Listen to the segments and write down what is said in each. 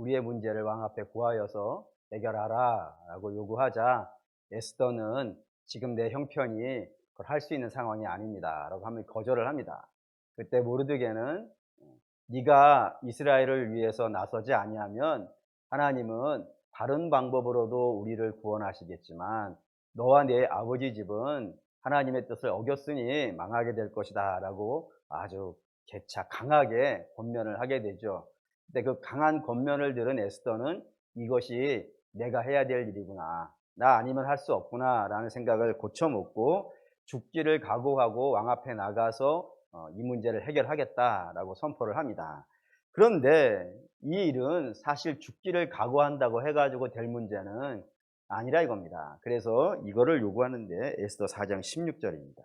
우리의 문제를 왕 앞에 구하여서 해결하라 라고 요구하자 에스더는 지금 내 형편이 그걸 할 수 있는 상황이 아닙니다 라고 하면 거절을 합니다. 그때 모르드게는 네가 이스라엘을 위해서 나서지 아니하면 하나님은 다른 방법으로도 우리를 구원하시겠지만 너와 내 아버지 집은 하나님의 뜻을 어겼으니 망하게 될 것이다 라고 아주 개차 강하게 권면을 하게 되죠. 근데 그 강한 권면을 들은 에스더는 이것이 내가 해야 될 일이구나, 나 아니면 할 수 없구나 라는 생각을 고쳐먹고 죽기를 각오하고 왕 앞에 나가서 이 문제를 해결하겠다라고 선포를 합니다. 그런데 이 일은 사실 죽기를 각오한다고 해가지고 될 문제는 아니라 이겁니다. 그래서 이거를 요구하는데 에스더 4장 16절입니다.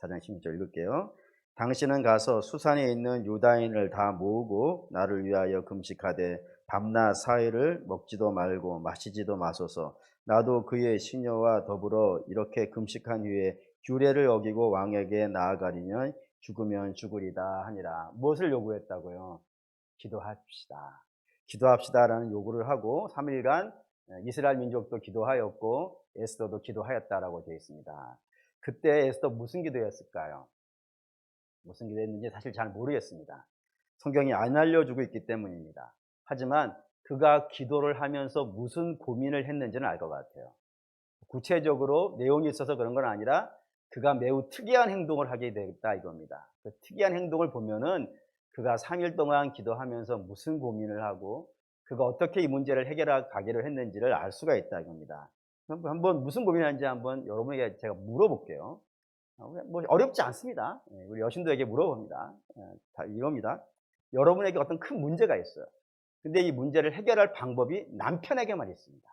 4장 16절 읽을게요. 당신은 가서 수산에 있는 유다인을 다 모으고 나를 위하여 금식하되 밤낮 사흘을 먹지도 말고 마시지도 마소서. 나도 그의 시녀와 더불어 이렇게 금식한 후에 규례를 어기고 왕에게 나아가리면 죽으면 죽으리다 하니라. 무엇을 요구했다고요? 기도합시다. 기도합시다라는 요구를 하고 3일간 이스라엘 민족도 기도하였고 에스더도 기도하였다라고 되어 있습니다. 그때 에스더 무슨 기도였을까요? 무슨 기도했는지 사실 잘 모르겠습니다. 성경이 안 알려주고 있기 때문입니다. 하지만 그가 기도를 하면서 무슨 고민을 했는지는 알 것 같아요. 구체적으로 내용이 있어서 그런 건 아니라 그가 매우 특이한 행동을 하게 되겠다 이겁니다. 그 특이한 행동을 보면은 그가 3일 동안 기도하면서 무슨 고민을 하고 그가 어떻게 이 문제를 해결해 가기로 했는지를 알 수가 있다 이겁니다. 한번 무슨 고민하는지 한번 여러분에게 제가 물어볼게요. 뭐 어렵지 않습니다. 우리 여신도에게 물어봅니다. 다 이겁니다. 여러분에게 어떤 큰 문제가 있어요. 근데 이 문제를 해결할 방법이 남편에게만 있습니다.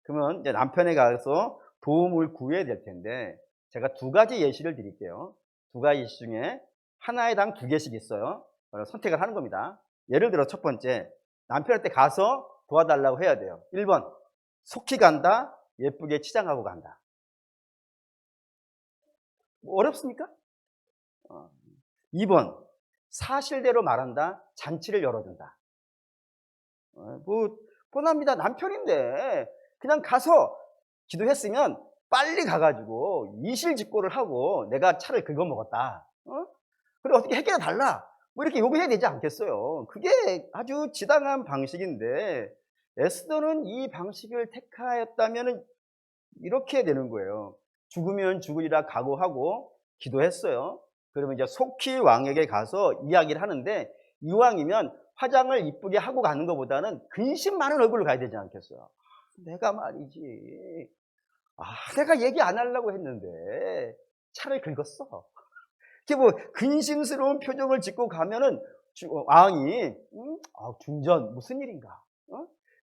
그러면 이제 남편에 가서 도움을 구해야 될 텐데 제가 두 가지 예시를 드릴게요. 두 가지 예시 중에 하나에당 두 개씩 있어요. 선택을 하는 겁니다. 예를 들어 첫 번째, 남편한테 가서 도와달라고 해야 돼요. 1번, 속히 간다, 예쁘게 치장하고 간다. 뭐 어렵습니까? 2번, 사실대로 말한다, 잔치를 열어준다. 뭐 뻔합니다. 남편인데 그냥 가서 기도했으면 빨리 가가지고 이실직고를 하고 내가 차를 긁어먹었다. 그래 어떻게 해결해 달라. 뭐 이렇게 요구해야 되지 않겠어요. 그게 아주 지당한 방식인데 에스더는 이 방식을 택하였다면 이렇게 되는 거예요. 죽으면 죽으리라 각오하고 기도했어요. 그러면 이제 속히 왕에게 가서 이야기를 하는데 이왕이면 화장을 이쁘게 하고 가는 것보다는 근심 많은 얼굴로 가야 되지 않겠어요. 내가 말이지. 내가 얘기 안 하려고 했는데 차를 긁었어. 이렇게 뭐 근심스러운 표정을 짓고 가면은 왕이 중전 무슨 일인가?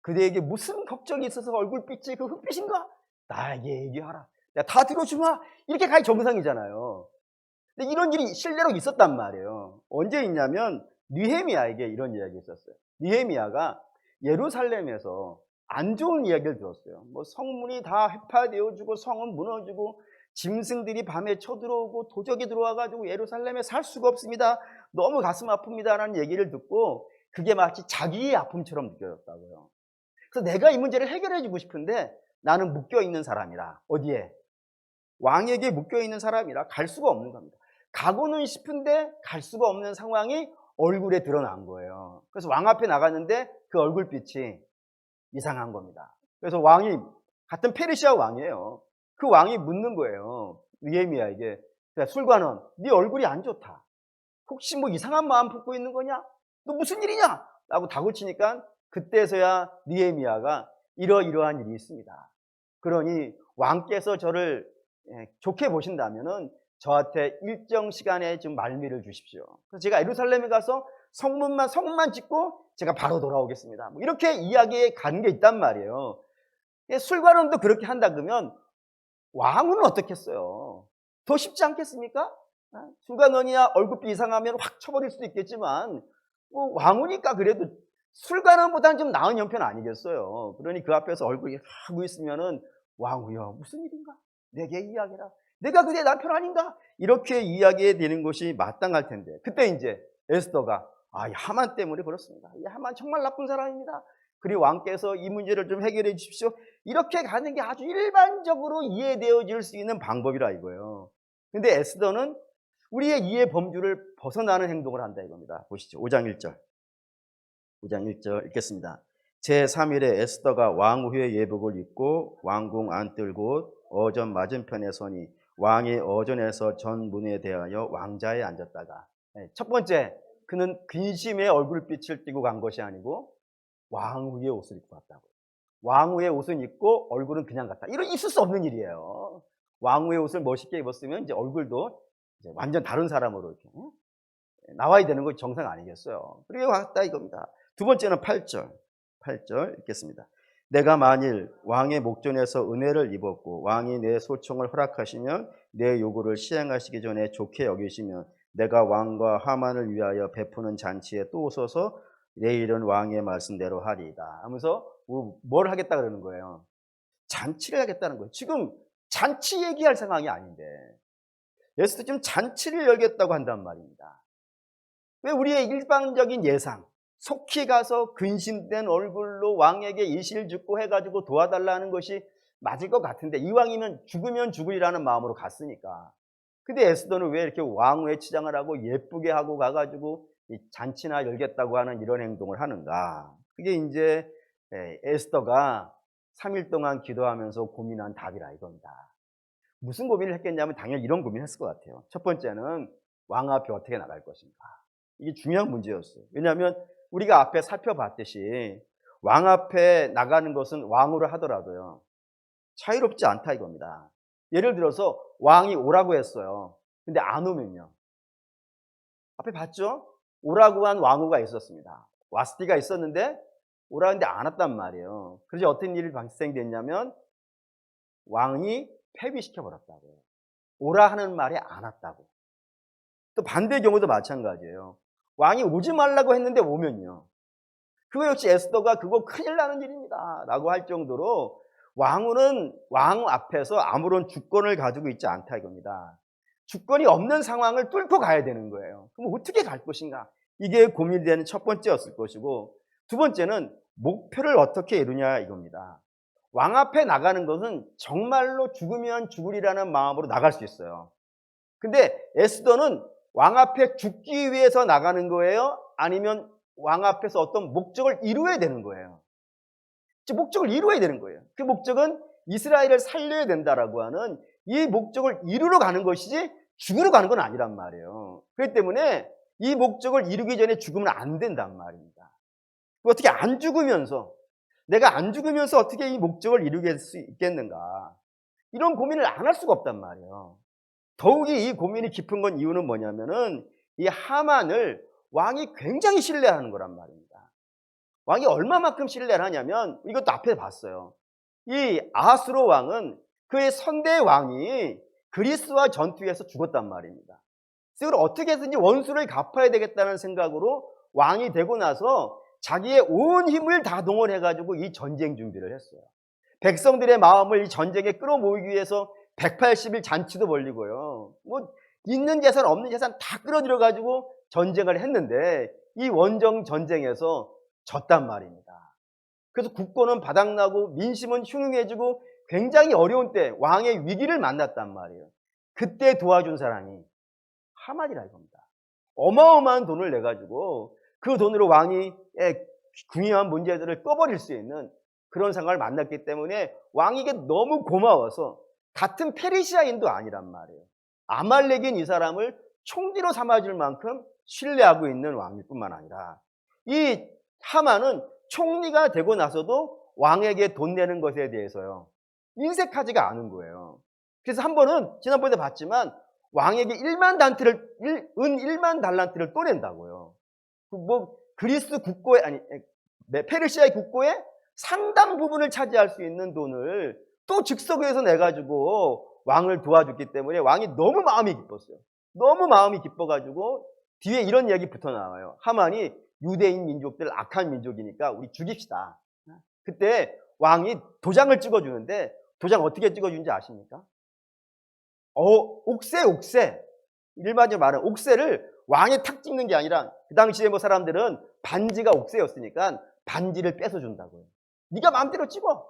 그대에게 무슨 걱정이 있어서 얼굴빛이 그 흑빛인가? 나에게 얘기하라. 내가 다 들어주마. 이렇게 가야 정상이잖아요. 근데 이런 일이 실제로 있었단 말이에요. 언제 있냐면 느헤미야에게 이런 이야기 있었어요. 느헤미야가 예루살렘에서 안 좋은 이야기를 들었어요. 뭐 성문이 다 해파되어지고 성은 무너지고 짐승들이 밤에 쳐들어오고 도적이 들어와가지고 예루살렘에 살 수가 없습니다. 너무 가슴 아픕니다라는 얘기를 듣고 그게 마치 자기의 아픔처럼 느껴졌다고요. 그래서 내가 이 문제를 해결해주고 싶은데 나는 묶여있는 사람이라. 어디에? 왕에게 묶여있는 사람이라 갈 수가 없는 겁니다. 가고는 싶은데 갈 수가 없는 상황이 얼굴에 드러난 거예요. 그래서 왕 앞에 나갔는데 그 얼굴빛이 이상한 겁니다. 그래서 왕이 같은 페르시아 왕이에요. 그 왕이 묻는 거예요. 느헤미야에게. 술관원, 네 얼굴이 안 좋다. 혹시 뭐 이상한 마음 품고 있는 거냐? 너 무슨 일이냐? 라고 다그치니까 그때서야 느헤미야가 이러이러한 일이 있습니다. 그러니 왕께서 저를 좋게 보신다면은 저한테 일정 시간에 좀 말미를 주십시오. 그래서 제가 예루살렘에 가서 성문만 짓고 제가 바로 돌아오겠습니다. 뭐 이렇게 이야기에 가는 게 있단 말이에요. 술관원도 그렇게 한다 그러면 왕은 어떻겠어요? 더 쉽지 않겠습니까? 술관원이야 얼굴빛 이상하면 확 쳐버릴 수도 있겠지만 뭐 왕후니까 그래도 술관원보다는 좀 나은 형편 아니겠어요? 그러니 그 앞에서 얼굴이 하고 있으면은 왕후여 무슨 일인가? 내게 이야기해라. 내가 그대 남편 아닌가? 이렇게 이야기해 되는 것이 마땅할 텐데 그때 이제 에스더가 이 하만 때문에 그렇습니다. 이 하만 정말 나쁜 사람입니다. 그리고 왕께서 이 문제를 좀 해결해 주십시오. 이렇게 가는 게 아주 일반적으로 이해되어질 수 있는 방법이라 이거예요. 근데 에스더는 우리의 이해 범주를 벗어나는 행동을 한다 이겁니다. 보시죠. 5장 1절. 5장 1절 읽겠습니다. 제3일에 에스더가 왕후의 예복을 입고 왕궁 안뜰 곳 어전 맞은편에 서니 왕이 어전에서 전 문에 대하여 왕자에 앉았다가, 첫 번째, 그는 근심의 얼굴빛을 띠고 간 것이 아니고 왕후의 옷을 입고 왔다고. 왕후의 옷은 입고 얼굴은 그냥 갔다. 이런 있을 수 없는 일이에요. 왕후의 옷을 멋있게 입었으면 이제 얼굴도 이제 완전 다른 사람으로 이렇게 나와야 되는 거 정상 아니겠어요? 그렇게 왔다 이겁니다. 두 번째는 8절. 8절 읽겠습니다. 내가 만일 왕의 목전에서 은혜를 입었고 왕이 내 소청을 허락하시면 내 요구를 시행하시기 전에 좋게 여기시면 내가 왕과 하만을 위하여 베푸는 잔치에 또 오소서 내일은 왕의 말씀대로 하리이다 하면서 뭘 하겠다 그러는 거예요? 잔치를 하겠다는 거예요. 지금 잔치 얘기할 상황이 아닌데 에스더 지금 잔치를 열겠다고 한단 말입니다. 왜 우리의 일반적인 예상, 속히 가서 근심된 얼굴로 왕에게 이실 죽고 해가지고 도와달라는 것이 맞을 것 같은데, 이왕이면 죽으면 죽으리라는 마음으로 갔으니까. 근데 에스더는 왜 이렇게 왕후의 치장을 하고 예쁘게 하고 가가지고 잔치나 열겠다고 하는 이런 행동을 하는가? 그게 이제 에스더가 3일 동안 기도하면서 고민한 답이라 이겁니다. 무슨 고민을 했겠냐면 당연히 이런 고민을 했을 것 같아요. 첫 번째는 왕 앞에 어떻게 나갈 것인가. 이게 중요한 문제였어요. 왜냐하면 우리가 앞에 살펴봤듯이 왕 앞에 나가는 것은 왕으로 하더라도요, 자유롭지 않다 이겁니다. 예를 들어서 왕이 오라고 했어요. 근데 안 오면요. 앞에 봤죠? 오라고 한 왕후가 있었습니다. 와스티가 있었는데 오라는데 안 왔단 말이에요. 그래서 어떤 일이 발생됐냐면 왕이 폐위시켜버렸다고요. 오라 하는 말에 안 왔다고. 또 반대의 경우도 마찬가지예요. 왕이 오지 말라고 했는데 오면요. 그거 역시 에스더가 그거 큰일 나는 일입니다 라고 할 정도로 왕후는 왕 앞에서 아무런 주권을 가지고 있지 않다 이겁니다. 주권이 없는 상황을 뚫고 가야 되는 거예요. 그럼 어떻게 갈 것인가? 이게 고민이 되는 첫 번째였을 것이고, 두 번째는 목표를 어떻게 이루냐 이겁니다. 왕 앞에 나가는 것은 정말로 죽으면 죽으리라는 마음으로 나갈 수 있어요. 근데 에스더는 왕 앞에 죽기 위해서 나가는 거예요? 아니면 왕 앞에서 어떤 목적을 이루어야 되는 거예요? 즉 목적을 이루어야 되는 거예요. 그 목적은 이스라엘을 살려야 된다라고 하는 이 목적을 이루러 가는 것이지 죽으러 가는 건 아니란 말이에요. 그렇기 때문에 이 목적을 이루기 전에 죽으면 안 된단 말입니다. 어떻게 안 죽으면서, 내가 안 죽으면서 어떻게 이 목적을 이루게 수 있겠는가? 이런 고민을 안 할 수가 없단 말이에요. 더욱이 이 고민이 깊은 건 이유는 뭐냐면은 이 하만을 왕이 굉장히 신뢰하는 거란 말입니다. 왕이 얼마만큼 신뢰를 하냐면 이것도 앞에 봤어요. 이 아하스로 왕은 그의 선대 왕이 그리스와 전투에서 죽었단 말입니다. 그래서 어떻게 해서든지 원수를 갚아야 되겠다는 생각으로 왕이 되고 나서 자기의 온 힘을 다 동원해가지고 이 전쟁 준비를 했어요. 백성들의 마음을 이 전쟁에 끌어모으기 위해서 180일 잔치도 벌리고요. 뭐 있는 재산 없는 재산 다 끌어들여가지고 전쟁을 했는데 이 원정 전쟁에서 졌단 말입니다. 그래서 국권은 바닥나고 민심은 흉흉해지고 굉장히 어려운 때 왕의 위기를 만났단 말이에요. 그때 도와준 사람이 하만이라 이겁니다. 어마어마한 돈을 내가지고 그 돈으로 왕이 중요한 문제들을 꺼버릴 수 있는 그런 상황을 만났기 때문에 왕에게 너무 고마워서 같은 페르시아인도 아니란 말이에요. 아말렉인 이 사람을 총리로 삼아줄 만큼 신뢰하고 있는 왕일 뿐만 아니라 이 하만은 총리가 되고 나서도 왕에게 돈 내는 것에 대해서요, 인색하지가 않은 거예요. 그래서 한 번은 지난번에 봤지만 왕에게 1만 달란트를 또 낸다고요. 뭐 그리스 국고에 아니 페르시아의 국고에 상당 부분을 차지할 수 있는 돈을 또 즉석에서 내가지고 왕을 도와줬기 때문에 왕이 너무 마음이 기뻤어요. 너무 마음이 기뻐가지고 뒤에 이런 이야기 붙어 나와요. 하만이 유대인 민족들 악한 민족이니까 우리 죽입시다. 그때 왕이 도장을 찍어주는데 도장 어떻게 찍어주는지 아십니까? 옥새. 일반적으로 말하는 옥새를 왕에 탁 찍는 게 아니라 그 당시에 뭐 사람들은 반지가 옥새였으니까 반지를 뺏어준다고요. 네가 마음대로 찍어.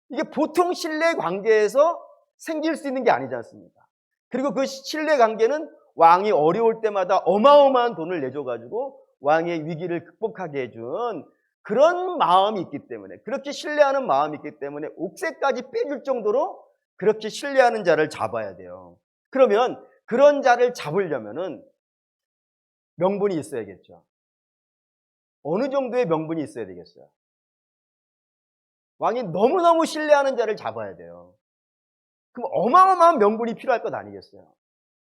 이게 보통 신뢰 관계에서 생길 수 있는 게 아니지 않습니까? 그리고 그 신뢰 관계는 왕이 어려울 때마다 어마어마한 돈을 내줘가지고 왕의 위기를 극복하게 해준 그런 마음이 있기 때문에, 그렇게 신뢰하는 마음이 있기 때문에 옥새까지 빼줄 정도로 그렇게 신뢰하는 자를 잡아야 돼요. 그러면 그런 자를 잡으려면은 명분이 있어야겠죠. 어느 정도의 명분이 있어야 되겠어요? 왕이 너무너무 신뢰하는 자를 잡아야 돼요. 그럼 어마어마한 명분이 필요할 것 아니겠어요?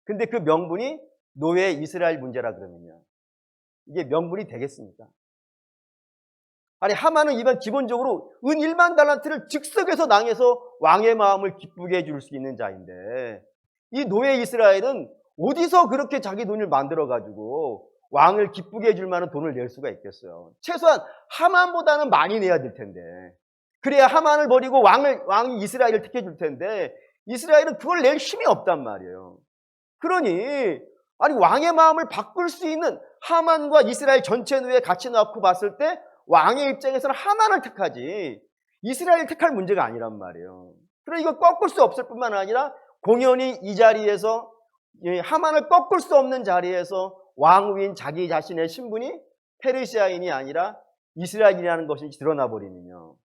근데 그 명분이 노예 이스라엘 문제라 그러면요, 이게 명분이 되겠습니까? 아니, 하만은 이번 기본적으로 은 1만 달란트를 즉석에서 낭해서 왕의 마음을 기쁘게 해줄 수 있는 자인데, 이 노예 이스라엘은 어디서 그렇게 자기 돈을 만들어가지고 왕을 기쁘게 해줄 만한 돈을 낼 수가 있겠어요? 최소한 하만보다는 많이 내야 될 텐데, 그래야 하만을 버리고 왕이 이스라엘을 택해줄 텐데, 이스라엘은 그걸 낼 힘이 없단 말이에요. 그러니 아니, 왕의 마음을 바꿀 수 있는 하만과 이스라엘 전체 노예 같이 놓고 봤을 때 왕의 입장에서는 하만을 택하지 이스라엘을 택할 문제가 아니란 말이에요. 그러니 이거 꺾을 수 없을 뿐만 아니라 공연히 이 자리에서, 하만을 꺾을 수 없는 자리에서 왕후인 자기 자신의 신분이 페르시아인이 아니라 이스라엘이라는 것이 드러나 버리면요,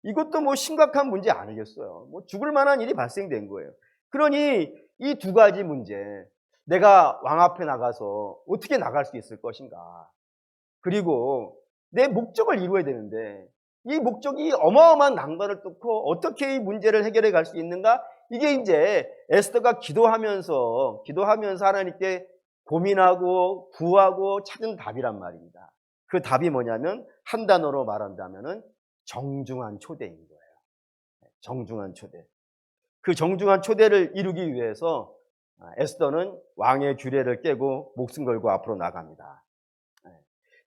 이것도 뭐 심각한 문제 아니겠어요? 뭐 죽을 만한 일이 발생된 거예요. 그러니 이 두 가지 문제, 내가 왕 앞에 나가서 어떻게 나갈 수 있을 것인가, 그리고 내 목적을 이루어야 되는데 이 목적이 어마어마한 난관을 뚫고 어떻게 이 문제를 해결해 갈 수 있는가, 이게 이제 에스더가 기도하면서 하나님께 고민하고 구하고 찾은 답이란 말입니다. 그 답이 뭐냐면, 한 단어로 말한다면은 정중한 초대인 거예요. 정중한 초대. 그 정중한 초대를 이루기 위해서 에스더는 왕의 규례를 깨고 목숨 걸고 앞으로 나갑니다.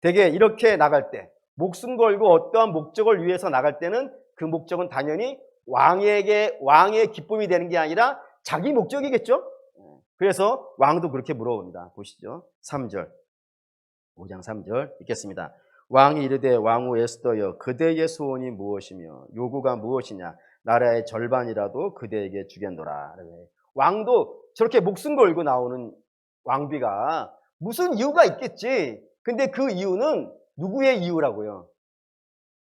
되게 이렇게 나갈 때, 목숨 걸고 어떠한 목적을 위해서 나갈 때는 그 목적은 당연히 왕의 기쁨이 되는 게 아니라 자기 목적이겠죠? 그래서 왕도 그렇게 물어봅니다. 보시죠. 3절. 5장 3절 읽겠습니다. 왕이 이르되, 왕후 에스더여, 그대의 소원이 무엇이며 요구가 무엇이냐? 나라의 절반이라도 그대에게 주겠노라. 왕도 저렇게 목숨 걸고 나오는 왕비가 무슨 이유가 있겠지. 근데 그 이유는 누구의 이유라고요?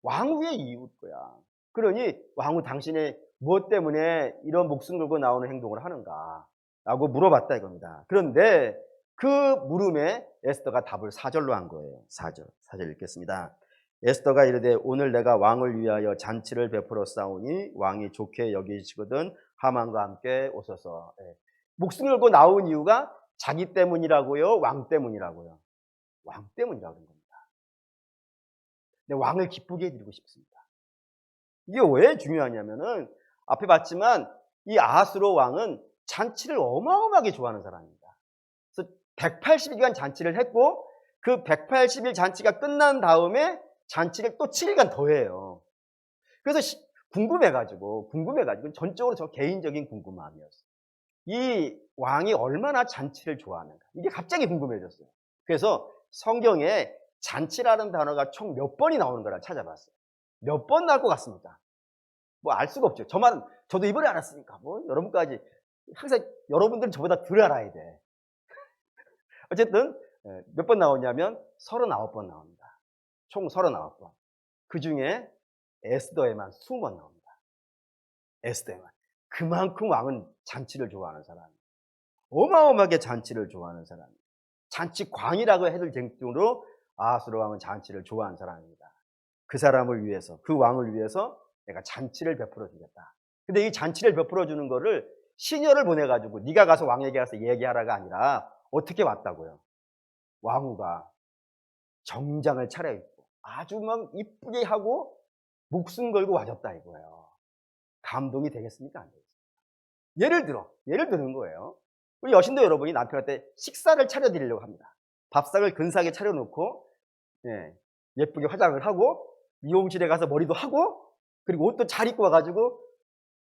왕후의 이유일 거야. 그러니 왕후, 당신의 무엇 때문에 이런 목숨 걸고 나오는 행동을 하는가? 라고 물어봤다 이겁니다. 그런데 그 물음에 에스더가 답을 4절로 한 거예요. 4절 읽겠습니다. 에스더가 이르되, 오늘 내가 왕을 위하여 잔치를 베풀어 싸우니 왕이 좋게 여기시거든 하만과 함께 오소서. 목숨 걸고 나온 이유가 자기 때문이라고요? 왕 때문이라고요? 왕 때문이라고 하는 겁니다. 근데 왕을 기쁘게 해드리고 싶습니다. 이게 왜 중요하냐면은, 앞에 봤지만 이 아하스로 왕은 잔치를 어마어마하게 좋아하는 사람입니다. 그래서 180일간 잔치를 했고, 그 180일 잔치가 끝난 다음에 잔치를 또 7일간 더 해요. 그래서 궁금해가지고 전적으로 저 개인적인 궁금함이었어요. 이 왕이 얼마나 잔치를 좋아하는가, 이게 갑자기 궁금해졌어요. 그래서 성경에 잔치라는 단어가 총 몇 번이 나오는 거라 찾아봤어요. 몇 번 나올 것 같습니다. 뭐 알 수가 없죠. 저도 이번에 알았으니까 뭐 여러분까지, 항상 여러분들은 저보다 덜 알아야 돼. 어쨌든 몇 번 나오냐면 39번 나옵니다. 총 39번. 그 중에 에스더에만 20번 나옵니다. 에스더에만. 그만큼 왕은 잔치를 좋아하는 사람이에요. 어마어마하게 잔치를 좋아하는 사람이에요. 잔치광이라고 해도 될 정도로 아하스로 왕은 잔치를 좋아하는 사람입니다. 그 사람을 위해서, 그 왕을 위해서 내가 잔치를 베풀어 주겠다. 근데 이 잔치를 베풀어 주는 거를 시녀를 보내가지고 네가 가서 왕에게 가서 얘기하라가 아니라 어떻게 왔다고요? 왕후가 정장을 차려입고 아주 막 이쁘게 하고 목숨 걸고 와줬다 이거예요. 감동이 되겠습니까? 안 되겠습니까? 예를 드는 거예요. 우리 여신도 여러분이 남편한테 식사를 차려드리려고 합니다. 밥상을 근사하게 차려놓고, 예쁘게 화장을 하고 미용실에 가서 머리도 하고 그리고 옷도 잘 입고 와가지고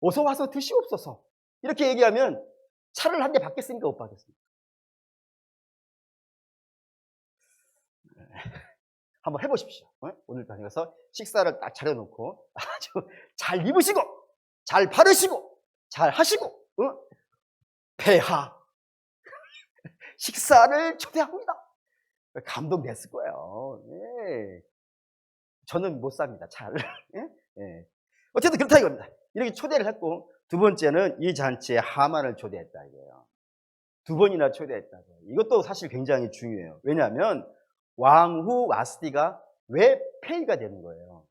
어서 와서 드시옵소서 이렇게 얘기하면 차를 한 대 받겠습니까? 못 받겠습니까? 한번 해보십시오. 오늘 다녀서 식사를 딱 차려놓고 아주 잘 입으시고 잘 바르시고 잘 하시고 폐하 식사를 초대합니다. 감동됐을 거예요. 예. 저는 못 삽니다. 잘. 예? 예. 어쨌든 그렇다 이겁니다. 이렇게 초대를 했고 두 번째는 이 잔치에 하만을 초대했다 이거예요. 두 번이나 초대했다고. 이것도 사실 굉장히 중요해요. 왜냐하면 왕후 와스티가 왜 폐위가 되는 거예요?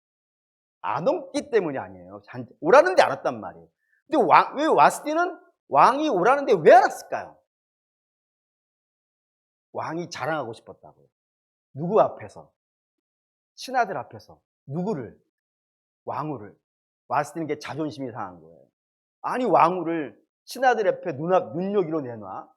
안 오기 때문이 아니에요. 오라는데 안 왔단 말이에요. 근데 왜 와스티는 왕이 오라는데 왜 안 왔을까요? 왕이 자랑하고 싶었다고요. 누구 앞에서? 신하들 앞에서. 누구를? 왕후를. 와스티는 게 자존심이 상한 거예요. 아니 왕후를 신하들 앞에 눈여기로 내놔?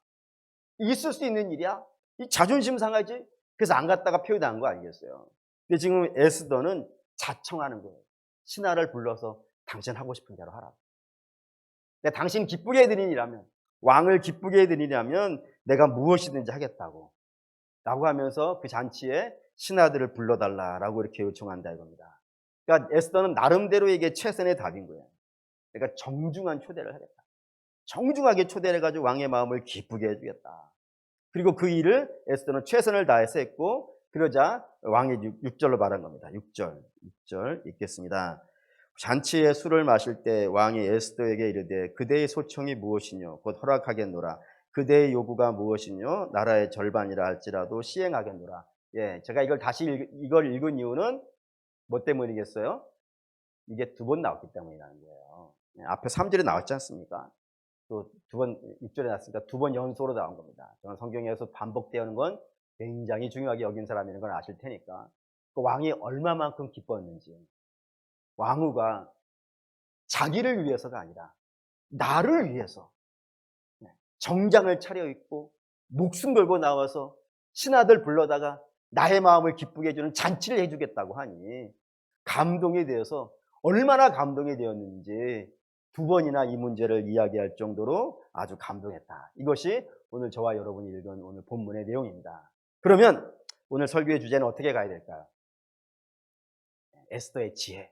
있을 수 있는 일이야? 이 자존심 상하지? 그래서 안 갔다가 폐위당한 거 아니겠어요? 근데 지금 에스더는 자청하는 거예요. 신하를 불러서 당신 하고 싶은 대로 하라. 내가 당신 기쁘게 해드리라면, 왕을 기쁘게 해드리려면 내가 무엇이든지 하겠다고. 라고 하면서 그 잔치에 신하들을 불러달라라고 이렇게 요청한다 이겁니다. 그러니까 에스더는 나름대로 이게 최선의 답인 거예요. 그러니까 정중한 초대를 하겠다. 정중하게 초대를 해가지고 왕의 마음을 기쁘게 해주겠다. 그리고 그 일을 에스더는 최선을 다해서 했고, 그러자 왕이 6절로 말한 겁니다. 6절 읽겠습니다. 잔치에 술을 마실 때 왕이 에스더에게 이르되 그대의 소청이 무엇이뇨 곧 허락하겠노라. 그대의 요구가 무엇이뇨 나라의 절반이라 할지라도 시행하겠노라. 예, 제가 이걸 읽은 이유는 뭐 때문이겠어요? 이게 두 번 나왔기 때문이라는 거예요. 앞에 3절에 나왔지 않습니까? 또 두 번 6절에 나왔으니까 두 번 연속으로 나온 겁니다. 저는 성경에서 반복되는 건 굉장히 중요하게 여긴 사람이라는 걸 아실 테니까. 그 왕이 얼마만큼 기뻤는지. 왕후가 자기를 위해서가 아니라 나를 위해서 정장을 차려입고 목숨 걸고 나와서 신하들 불러다가 나의 마음을 기쁘게 해주는 잔치를 해주겠다고 하니 감동이 되어서 얼마나 감동이 되었는지 두 번이나 이 문제를 이야기할 정도로 아주 감동했다. 이것이 오늘 저와 여러분이 읽은 오늘 본문의 내용입니다. 그러면 오늘 설교의 주제는 어떻게 가야 될까요? 에스더의 지혜.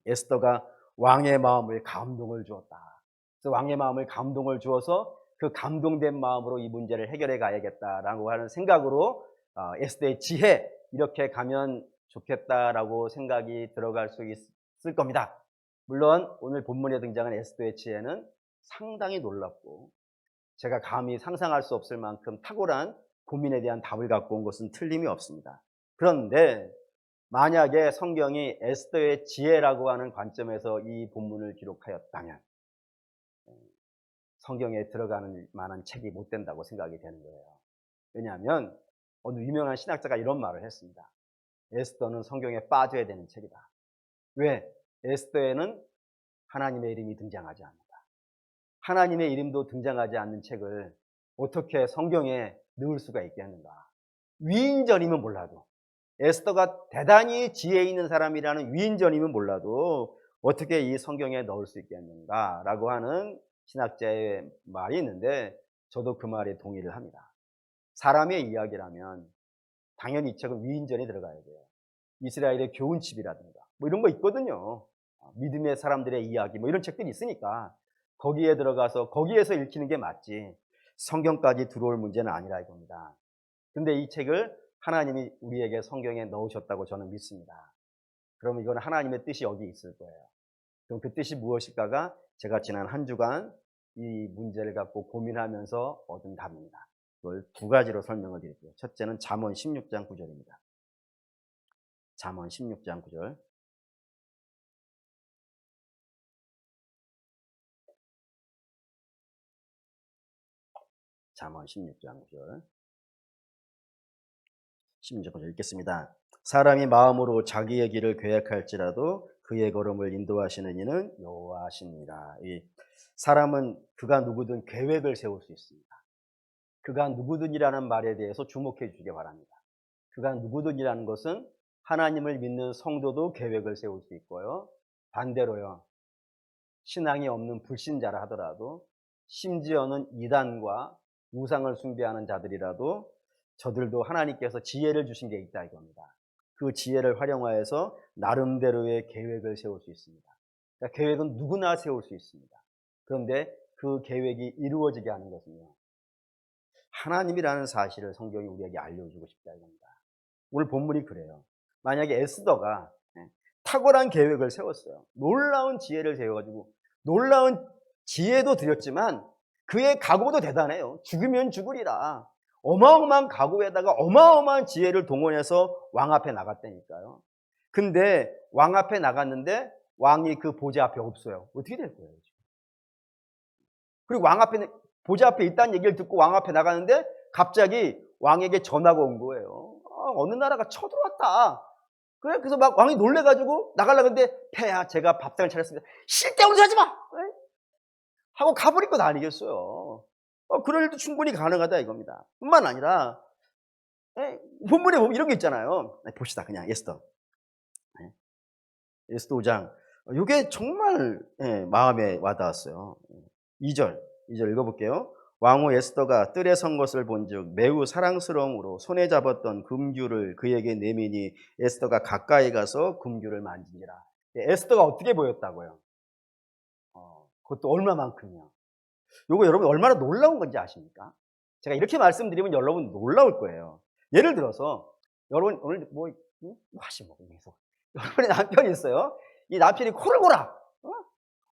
에스더가 왕의 마음을 감동을 주었다. 그래서 왕의 마음을 감동을 주어서 그 감동된 마음으로 이 문제를 해결해 가야겠다라고 하는 생각으로 에스더의 지혜 이렇게 가면 좋겠다라고 생각이 들어갈 수 있을 겁니다. 물론 오늘 본문에 등장한 에스더의 지혜는 상당히 놀랍고 제가 감히 상상할 수 없을 만큼 탁월한 고민에 대한 답을 갖고 온 것은 틀림이 없습니다. 그런데 만약에 성경이 에스더의 지혜라고 하는 관점에서 이 본문을 기록하였다면 성경에 들어가는 만한 책이 못 된다고 생각이 되는 거예요. 왜냐하면 어느 유명한 신학자가 이런 말을 했습니다. 에스더는 성경에 빠져야 되는 책이다. 왜? 에스더에는 하나님의 이름이 등장하지 않는다. 하나님의 이름도 등장하지 않는 책을 어떻게 성경에 넣을 수가 있겠는가. 위인전이면 몰라도 에스더가 대단히 지혜 있는 사람이라는 위인전이면 몰라도 어떻게 이 성경에 넣을 수 있겠는가라고 하는 신학자의 말이 있는데 저도 그 말에 동의를 합니다. 사람의 이야기라면 당연히 이 책은 위인전에 들어가야 돼요. 이스라엘의 교훈집이라든가 뭐 이런 거 있거든요. 믿음의 사람들의 이야기 뭐 이런 책들이 있으니까 거기에 들어가서 거기에서 읽히는 게 맞지 성경까지 들어올 문제는 아니라 이겁니다. 근데 이 책을 하나님이 우리에게 성경에 넣으셨다고 저는 믿습니다. 그럼 이건 하나님의 뜻이 여기 있을 거예요. 그럼 그 뜻이 무엇일까가 제가 지난 한 주간 이 문제를 갖고 고민하면서 얻은 답입니다. 그걸 두 가지로 설명을 드릴게요. 첫째는 잠언 16장 9절입니다. 잠언 16장 9절. 잠언 16장 9절. 16장 9절 읽겠습니다. 사람이 마음으로 자기의 길을 계획할지라도 그의 걸음을 인도하시는 이는 여호와시니라. 이 사람은 그가 누구든 계획을 세울 수 있습니다. 그가 누구든이라는 말에 대해서 주목해 주시기 바랍니다. 그가 누구든이라는 것은 하나님을 믿는 성도도 계획을 세울 수 있고요. 반대로요. 신앙이 없는 불신자라 하더라도 심지어는 이단과 우상을 숭배하는 자들이라도 저들도 하나님께서 지혜를 주신 게 있다 이겁니다. 그 지혜를 활용하여서 나름대로의 계획을 세울 수 있습니다. 그러니까 계획은 누구나 세울 수 있습니다. 그런데 그 계획이 이루어지게 하는 것은요, 하나님이라는 사실을 성경이 우리에게 알려주고 싶다 이겁니다. 오늘 본문이 그래요. 만약에 에스더가 탁월한 계획을 세웠어요. 놀라운 지혜를 세워가지고 놀라운 지혜도 드렸지만 그의 각오도 대단해요. 죽으면 죽으리라. 어마어마한 각오에다가 어마어마한 지혜를 동원해서 왕 앞에 나갔다니까요. 근데 왕 앞에 나갔는데 왕이 그 보좌 앞에 없어요. 어떻게 될 거예요? 그리고 왕 앞에, 보좌 앞에 있다는 얘기를 듣고 왕 앞에 나가는데 갑자기 왕에게 전화가 온 거예요. 어느 나라가 쳐들어왔다. 그래, 그래서 막 왕이 놀래가지고 나가려고 했는데, 폐하, 제가 밥상을 차렸습니다. 쓸데없는 소리 하지 마! 하고 가버릴 것 아니겠어요. 그럴 일도 충분히 가능하다 이겁니다. 뿐만 아니라, 본문에 보면 이런 게 있잖아요. 봅시다, 그냥 에스더. 에스더 5장. 이게 정말 마음에 와닿았어요. 2절 읽어볼게요. 왕후 에스더가 뜰에 선 것을 본즉 매우 사랑스러움으로 손에 잡았던 금규를 그에게 내미니 에스더가 가까이 가서 금규를 만지니라. 에스더가 어떻게 보였다고요? 그것도 얼마만큼이요? 요거 여러분 얼마나 놀라운 건지 아십니까? 제가 이렇게 말씀드리면 여러분 놀라울 거예요. 예를 들어서 여러분 오늘 뭐 하시고 여러분의 남편이 있어요. 이 남편이 코를 골아.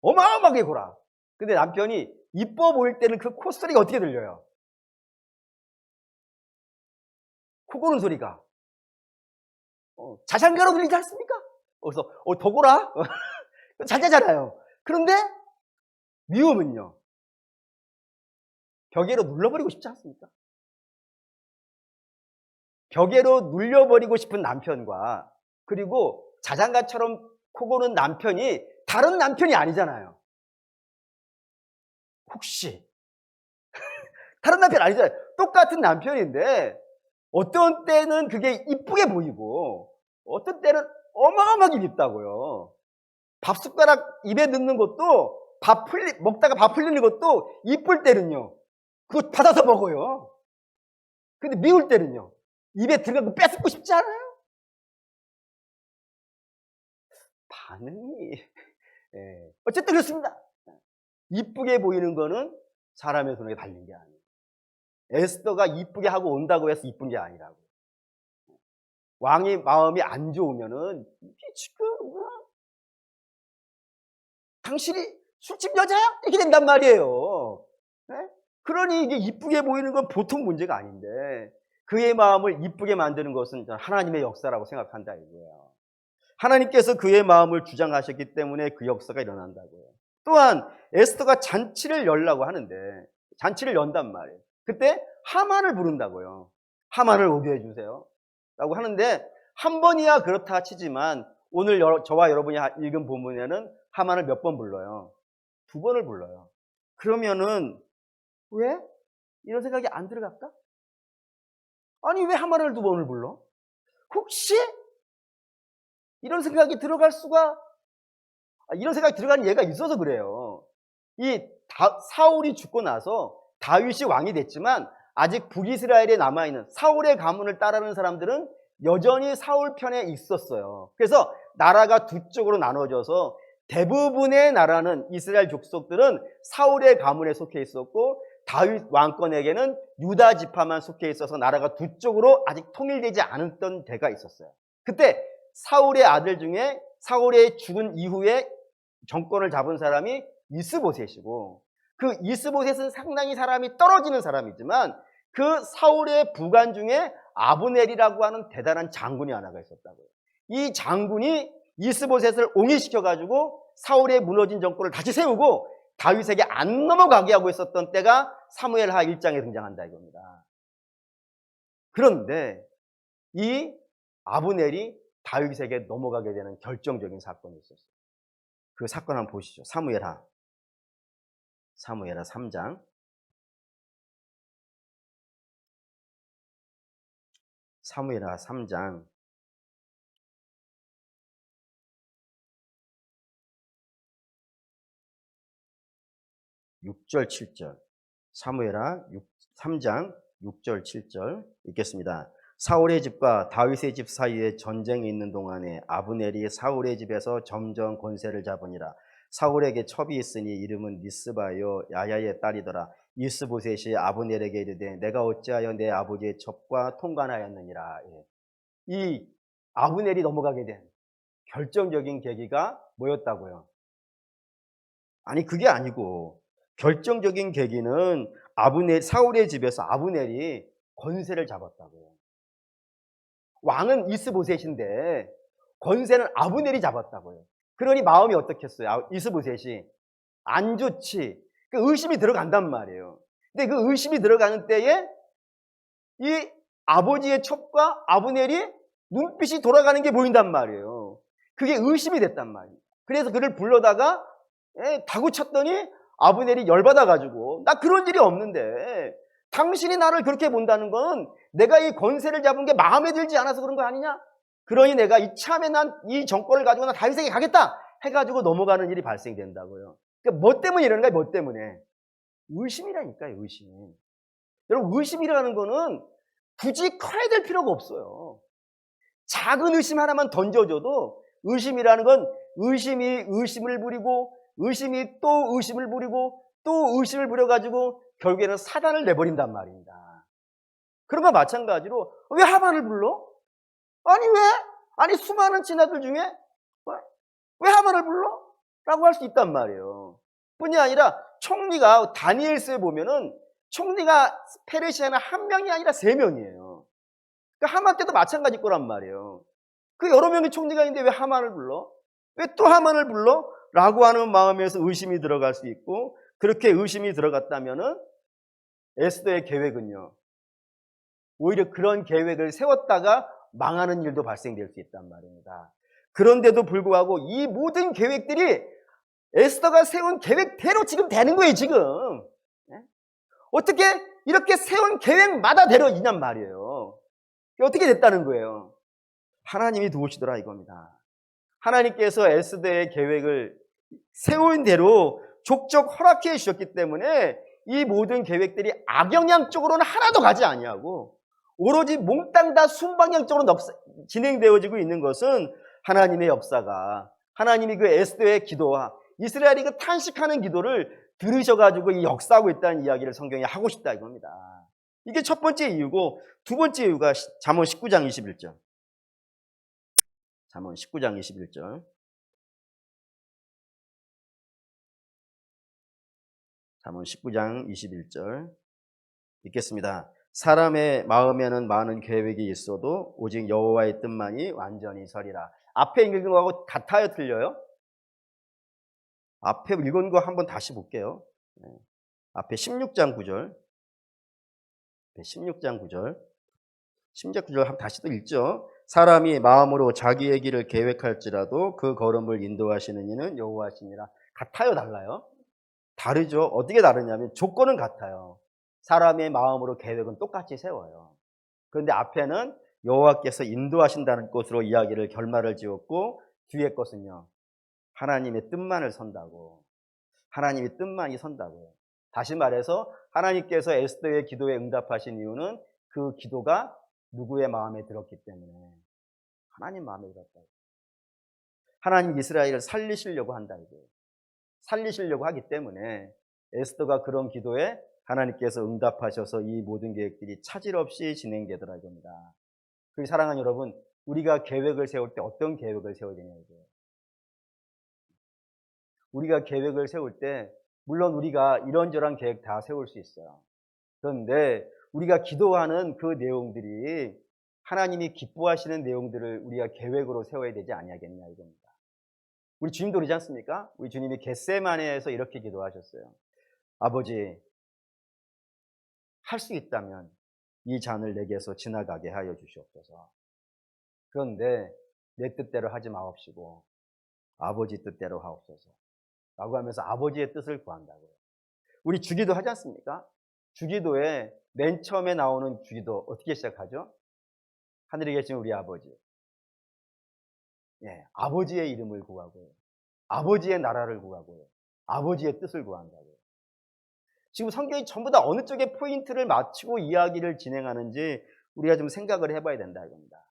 어마어마하게 골아. 근데 남편이 이뻐 보일 때는 그 콧소리가 어떻게 들려요? 코 고는 소리가 자장가로 들리지 않습니까? 그래서 더 골아? 자자잖아요. 그런데 미움은요, 벽에로 눌러버리고 싶지 않습니까? 벽에로 눌려버리고 싶은 남편과 그리고 자장가처럼 코 고는 남편이 다른 남편이 아니잖아요. 혹시 다른 남편 아니잖아요. 똑같은 남편인데 어떤 때는 그게 이쁘게 보이고 어떤 때는 어마어마하게 밉다고요. 밥 숟가락 입에 넣는 것도 먹다가 밥 흘리는 것도 이쁠 때는요, 그거 받아서 먹어요. 근데 미울 때는요, 입에 들어가고 뺏고 싶지 않아요? 반응이 어쨌든 그렇습니다. 이쁘게 보이는 거는 사람의 손에 달린 게 아니에요. 에스더가 이쁘게 하고 온다고 해서 이쁜 게 아니라고. 왕의 마음이 안 좋으면은 이게 지금 당신이 술집 여자야? 이렇게 된단 말이에요. 네? 그러니 이게 이쁘게 보이는 건 보통 문제가 아닌데 그의 마음을 이쁘게 만드는 것은 하나님의 역사라고 생각한다 이거예요. 하나님께서 그의 마음을 주장하셨기 때문에 그 역사가 일어난다고요. 또한 에스더가 잔치를 열라고 하는데 잔치를 연단 말이에요. 그때 하만을 부른다고요. 하만을 오게 해주세요 라고 하는데 한 번이야 그렇다 치지만 오늘 저와 여러분이 읽은 본문에는 하만을 몇 번 불러요? 2번을 불러요. 그러면은 왜? 이런 생각이 안 들어갈까? 아니 왜 하만을 2번을 불러? 혹시 이런 생각이 들어갈 수가, 이런 생각이 들어가는 예가 있어서 그래요. 사울이 죽고 나서 다윗이 왕이 됐지만 아직 북이스라엘에 남아있는 사울의 가문을 따르는 사람들은 여전히 사울 편에 있었어요. 그래서 나라가 두 쪽으로 나눠져서 대부분의 나라는 이스라엘 족속들은 사울의 가문에 속해 있었고 다윗 왕권에게는 유다 지파만 속해 있어서 나라가 두 쪽으로 아직 통일되지 않았던 때가 있었어요. 그때 사울의 아들 중에 사울의 죽은 이후에 정권을 잡은 사람이 이스보셋이고 그 이스보셋은 상당히 사람이 떨어지는 사람이지만 그 사울의 부관 중에 아브넬이라고 하는 대단한 장군이 하나가 있었다고요. 이 장군이 이스보셋을 옹이시켜가지고 사울의 무너진 정권을 다시 세우고 다윗에게 안 넘어가게 하고 있었던 때가 사무엘하 1장에 등장한다 이겁니다. 그런데 이 아브넬이 다윗에게 넘어가게 되는 결정적인 사건이 있었어요. 그 사건 한번 보시죠. 사무엘하 3장. 사무엘하 3장 6절 7절. 사무엘하 3장 6절 7절 읽겠습니다. 사울의 집과 다윗의 집 사이에 전쟁이 있는 동안에 아브넬이 사울의 집에서 점점 권세를 잡으니라. 사울에게 첩이 있으니 이름은 미스바요 야야의 딸이더라. 이스보셋이 아브넬에게 이르되 내가 어찌하여 내 아버지의 첩과 통관하였느니라. 이 아브넬이 넘어가게 된 결정적인 계기가 뭐였다고요? 아니 그게 아니고 결정적인 계기는 사울의 집에서 아브넬이 권세를 잡았다고요. 왕은 이스보셋인데 권세는 아브넬이 잡았다고요. 그러니 마음이 어떻겠어요? 이스보셋이 안 좋지. 그 의심이 들어간단 말이에요. 근데 그 의심이 들어가는 때에 이 아버지의 첩과 아브넬이 눈빛이 돌아가는 게 보인단 말이에요. 그게 의심이 됐단 말이에요. 그래서 그를 불러다가 다구쳤더니 아브넬이 열받아가지고 나 그런 일이 없는데 당신이 나를 그렇게 본다는 건 내가 이 권세를 잡은 게 마음에 들지 않아서 그런 거 아니냐? 그러니 내가 이참에 난 이 정권을 가지고 난 다윗에게 가겠다 해가지고 넘어가는 일이 발생된다고요. 그러니까 뭐 때문에 이러는 거야? 뭐 때문에? 의심이라니까요. 의심. 여러분 의심이라는 거는 굳이 커야 될 필요가 없어요. 작은 의심 하나만 던져줘도 의심이라는 건 의심이 의심을 부리고 의심이 또 의심을 부리고 또 의심을 부려가지고 결국에는 사단을 내버린단 말입니다. 그런 거 마찬가지로 왜 하만을 불러? 아니 왜? 아니 수많은 진화들 중에 왜 하만을 불러? 라고 할 수 있단 말이에요. 뿐이 아니라 총리가 다니엘서에 보면은 총리가 페르시아는 한 명이 아니라 3명이에요. 그러니까 하만 때도 마찬가지 거란 말이에요. 그 여러 명의 총리가 있는데 왜 하만을 불러? 왜 또 하만을 불러? 라고 하는 마음에서 의심이 들어갈 수 있고 그렇게 의심이 들어갔다면은 에스더의 계획은요. 오히려 그런 계획을 세웠다가 망하는 일도 발생될 수 있단 말입니다. 그런데도 불구하고 이 모든 계획들이 에스더가 세운 계획대로 지금 되는 거예요, 지금. 어떻게 이렇게 세운 계획마다 되어지냔 말이에요. 어떻게 됐다는 거예요? 하나님이 도우시더라 이겁니다. 하나님께서 에스더의 계획을 세운 대로 족적 허락해 주셨기 때문에 이 모든 계획들이 악영향 쪽으로는 하나도 가지 아니하고 오로지 몽땅 다 순방향 쪽으로 진행되어지고 있는 것은 하나님의 역사가 하나님이 그 에스더의 기도와 이스라엘이 그 탄식하는 기도를 들으셔가지고 이 역사하고 있다는 이야기를 성경에 하고 싶다 이겁니다. 이게 첫 번째 이유고 두 번째 이유가 잠언 19장 21절. 잠언 19장 21절. 잠언 19장 21절 읽겠습니다. 사람의 마음에는 많은 계획이 있어도 오직 여호와의 뜻만이 완전히 서리라. 앞에 읽은 거하고 같아요, 틀려요? 앞에 읽은 거 한번 다시 볼게요. 앞에 16장 9절. 16장 9절. 16장 9절 한번 다시 또 읽죠. 사람이 마음으로 자기의 길을 계획할지라도 그 걸음을 인도하시는 이는 여호와시니라. 같아요, 달라요? 다르죠. 어떻게 다르냐면 조건은 같아요. 사람의 마음으로 계획은 똑같이 세워요. 그런데 앞에는 여호와께서 인도하신다는 것으로 이야기를 결말을 지었고 뒤에 것은요. 하나님의 뜻만을 선다고. 하나님의 뜻만이 선다고요. 다시 말해서 하나님께서 에스더의 기도에 응답하신 이유는 그 기도가 누구의 마음에 들었기 때문에 하나님 마음에 들었다고. 하나님 이스라엘을 살리시려고 한다 이거예요. 살리시려고 하기 때문에 에스더가 그런 기도에 하나님께서 응답하셔서 이 모든 계획들이 차질 없이 진행되더라 이겁니다. 그리고 사랑하는 여러분, 우리가 계획을 세울 때 어떤 계획을 세워야 되냐 이거예요. 우리가 계획을 세울 때 물론 우리가 이런저런 계획 다 세울 수 있어요. 그런데 우리가 기도하는 그 내용들이 하나님이 기뻐하시는 내용들을 우리가 계획으로 세워야 되지 아니하겠냐 이겁니다. 우리 주님도 그러지 않습니까? 우리 주님이 겟세마네에서 이렇게 기도하셨어요. 아버지, 할 수 있다면 이 잔을 내게서 지나가게 하여 주시옵소서. 그런데 내 뜻대로 하지 마옵시고 아버지 뜻대로 하옵소서. 라고 하면서 아버지의 뜻을 구한다고요. 우리 주기도 하지 않습니까? 주기도에 맨 처음에 나오는 주기도 어떻게 시작하죠? 하늘에 계신 우리 아버지. 예, 아버지의 이름을 구하고요. 아버지의 나라를 구하고요. 아버지의 뜻을 구한다고요. 지금 성경이 전부 다 어느 쪽에 포인트를 맞추고 이야기를 진행하는지 우리가 좀 생각을 해봐야 된다 이겁니다.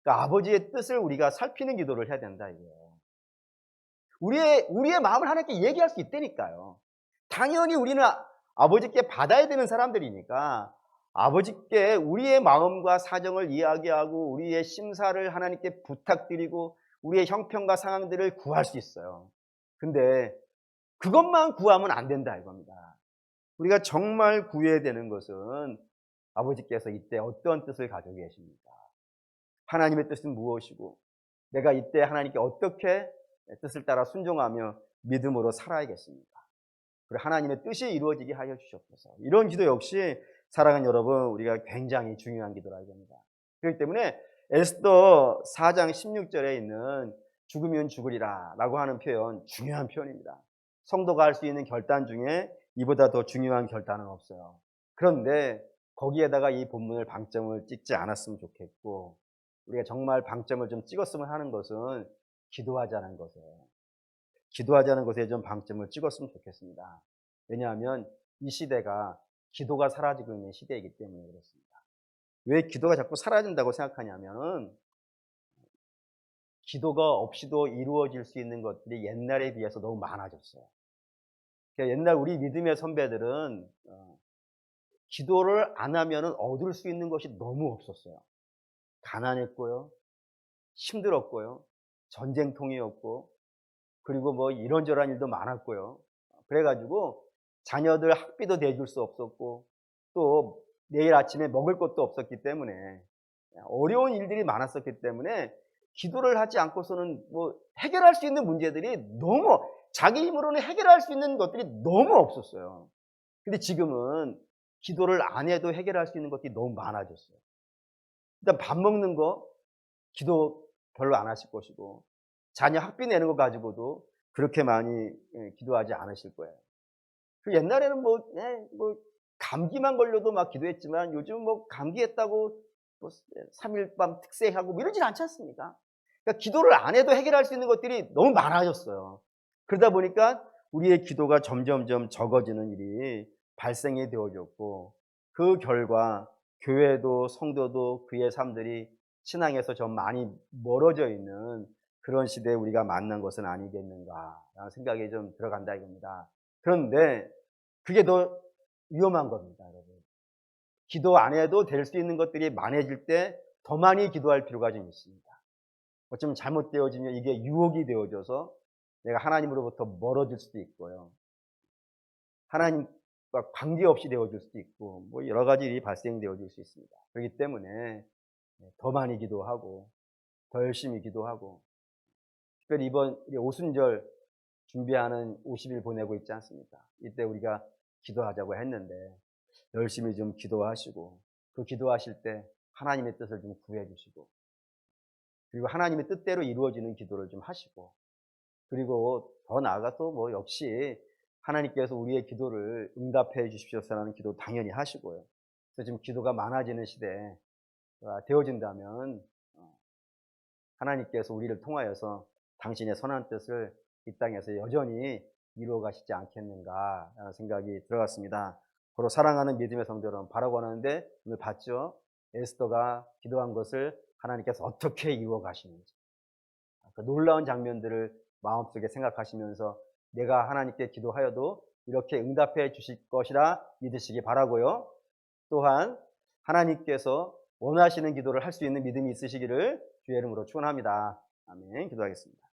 그러니까 아버지의 뜻을 우리가 살피는 기도를 해야 된다 이거예요. 우리의 마음을 하나님께 얘기할 수 있다니까요. 당연히 우리는 아버지께 받아야 되는 사람들이니까 아버지께 우리의 마음과 사정을 이야기하고 우리의 심사를 하나님께 부탁드리고 우리의 형편과 상황들을 구할 수 있어요. 근데 그것만 구하면 안 된다 이겁니다. 우리가 정말 구해야 되는 것은 아버지께서 이때 어떤 뜻을 가지고 계십니까? 하나님의 뜻은 무엇이고 내가 이때 하나님께 어떻게 뜻을 따라 순종하며 믿음으로 살아야겠습니까? 그리고 하나님의 뜻이 이루어지게 하여 주시옵소서. 이런 기도 역시 사랑하는 여러분 우리가 굉장히 중요한 기도라 이겁니다. 그렇기 때문에 에스더 4장 16절에 있는 죽으면 죽으리라 라고 하는 표현 중요한 표현입니다. 성도가 할 수 있는 결단 중에 이보다 더 중요한 결단은 없어요. 그런데 거기에다가 이 본문을 방점을 찍지 않았으면 좋겠고 우리가 정말 방점을 좀 찍었으면 하는 것은 기도하자는 것이에요. 기도하자는 것에 좀 방점을 찍었으면 좋겠습니다. 왜냐하면 이 시대가 기도가 사라지고 있는 시대이기 때문에 그렇습니다. 왜 기도가 자꾸 사라진다고 생각하냐면은 기도가 없이도 이루어질 수 있는 것들이 옛날에 비해서 너무 많아졌어요. 그러니까 옛날 우리 믿음의 선배들은 기도를 안 하면은 얻을 수 있는 것이 너무 없었어요. 가난했고요, 힘들었고요, 전쟁통이었고, 그리고 뭐 이런저런 일도 많았고요. 그래가지고 자녀들 학비도 내줄 수 없었고 또 내일 아침에 먹을 것도 없었기 때문에 어려운 일들이 많았었기 때문에 기도를 하지 않고서는 뭐 해결할 수 있는 문제들이 너무 자기 힘으로는 해결할 수 있는 것들이 너무 없었어요. 근데 지금은 기도를 안 해도 해결할 수 있는 것들이 너무 많아졌어요. 일단 밥 먹는 거 기도 별로 안 하실 것이고 자녀 학비 내는 거 가지고도 그렇게 많이 기도하지 않으실 거예요. 옛날에는 뭐 감기만 걸려도 막 기도했지만 요즘은 뭐 감기했다고 뭐 3일 밤 특세하고 뭐 이러진 않지 않습니까? 그러니까 기도를 안 해도 해결할 수 있는 것들이 너무 많아졌어요. 그러다 보니까 우리의 기도가 점점점 적어지는 일이 발생이 되어졌고 그 결과 교회도 성도도 그의 삶들이 신앙에서 좀 많이 멀어져 있는 그런 시대에 우리가 만난 것은 아니겠는가라는 생각이 좀 들어간다 이겁니다. 그런데 그게 더 위험한 겁니다, 여러분. 기도 안 해도 될 수 있는 것들이 많아질 때 더 많이 기도할 필요가 좀 있습니다. 어쩌면 잘못되어지면 이게 유혹이 되어져서 내가 하나님으로부터 멀어질 수도 있고요. 하나님과 관계없이 되어질 수도 있고 뭐 여러 가지 일이 발생되어질 수 있습니다. 그렇기 때문에 더 많이 기도하고 더 열심히 기도하고 특별히 이번 오순절 준비하는 50일 보내고 있지 않습니까? 이때 우리가 기도하자고 했는데 열심히 좀 기도하시고 그 기도하실 때 하나님의 뜻을 좀 구해 주시고 그리고 하나님의 뜻대로 이루어지는 기도를 좀 하시고 그리고 더 나아가서 뭐 역시 하나님께서 우리의 기도를 응답해 주십시오라는 기도 당연히 하시고요. 그래서 지금 기도가 많아지는 시대에 되어진다면 하나님께서 우리를 통하여서 당신의 선한 뜻을 이 땅에서 여전히 이루어 가시지 않겠는가라는 생각이 들어갔습니다. 바로 사랑하는 믿음의 성도 여러분, 바라고 하는데 오늘 봤죠? 에스더가 기도한 것을 하나님께서 어떻게 이루어 가시는지 그 놀라운 장면들을 마음속에 생각하시면서 내가 하나님께 기도하여도 이렇게 응답해 주실 것이라 믿으시기 바라고요. 또한 하나님께서 원하시는 기도를 할 수 있는 믿음이 있으시기를 주의 이름으로 축원합니다. 아멘. 기도하겠습니다.